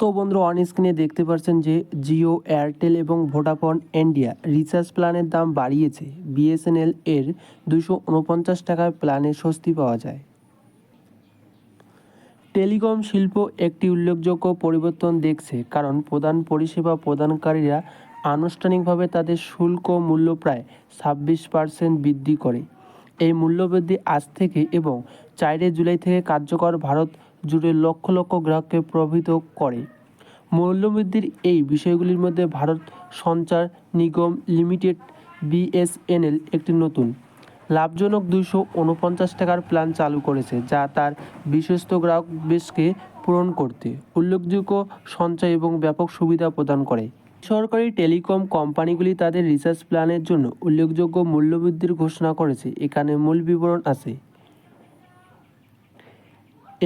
তো বন্ধুরা অন স্ক্রিনে দেখতে পাচ্ছেন যে জিও, এয়ারটেল এবং ভোডাফোন ইন্ডিয়া রিচার্জ প্ল্যানের দাম বাড়িয়েছে। বিএসএনএল এর 249 টাকার প্ল্যানে স্বস্তি পাওয়া যায়। টেলিকম শিল্প একটি উল্লেখযোগ্য পরিবর্তন দেখছে, কারণ প্রধান পরিষেবা প্রদানকারীরা আনুষ্ঠানিকভাবে তাদের শুল্ক মূল্য প্রায় 26% বৃদ্ধি করে। এই মূল্যবৃদ্ধি আজ থেকে এবং 4 জুলাই থেকে কার্যকর। ভারত জুড়ে লক্ষ লক্ষ গ্রাহককে প্রভাবিত করে। মূল্যবৃদ্ধির এই বিষয়গুলির মধ্যে ভারত সঞ্চার নিগম লিমিটেড বিএসএনএল একটি নতুন লাভজনক 249 টাকার প্ল্যান চালু করেছে, যা তার বিশ্বস্ত গ্রাহক বেসকে পূরণ করতে উল্লেখযোগ্য সঞ্চয় এবং ব্যাপক সুবিধা প্রদান করে। সরকারি টেলিকম কোম্পানিগুলি তাদের রিচার্জ প্ল্যানের জন্য উল্লেখযোগ্য মূল্যবৃদ্ধির ঘোষণা করেছে। এখানে মূল বিবরণ আছে।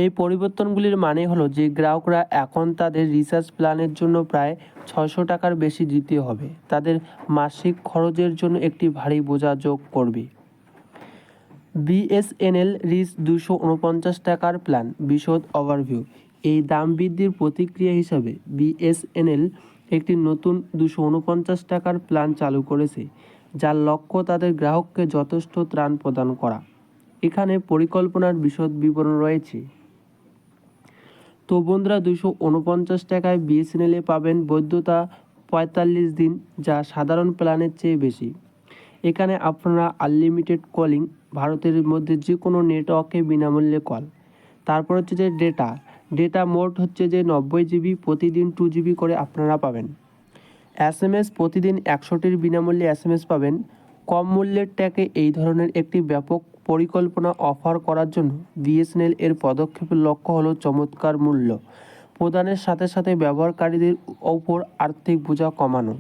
এই পরিবর্তনগুলির মানে হলো যে গ্রাহকরা এখন তাদের রিচার্জ প্ল্যানের জন্য প্রায় 600 টাকার বেশি দিতে হবে। তাদের মাসিক খরচের জন্য একটি ভারী বোঝা যোগ করবে। বিএসএনএল রিচ 249 টাকার প্ল্যান বিশদ ওভারভিউ। এই দাম বৃদ্ধির প্রতিক্রিয়া হিসাবে বিএসএনএল একটি নতুন 249 টাকার প্ল্যান চালু করেছে, যার লক্ষ্য তাদের গ্রাহককে যথেষ্ট ত্রাণ প্রদান করা। এখানে পরিকল্পনার বিশদ বিবরণ রয়েছে। তো বন্ধুরা, 249 টাকায় বিএসএনএলে পাবেন বৈধতা 45 দিন, যা সাধারণ প্ল্যানের চেয়ে বেশি। এখানে আপনারা আনলিমিটেড কলিং, ভারতের মধ্যে যে কোনো নেটওয়ার্কে বিনামূল্যে কল। তারপর হচ্ছে যে ডেটা মোড হচ্ছে যে 90 জিবি, প্রতিদিন 2 জিবি করে আপনারা পাবেন। এসএমএস প্রতিদিন 100টির বিনামূল্যে এসএমএস পাবেন। কম মূল্যের ট্যাগে এই ধরনের একটি ব্যাপক পরিকল্পনা অফার করার জন্য বিএসএনএল এর পদক্ষেপের লক্ষ্য হলো চমৎকার মূল্য প্রদানের সাথে সাথে ব্যবহারকারীদের ওপর আর্থিক বোঝা কমানো।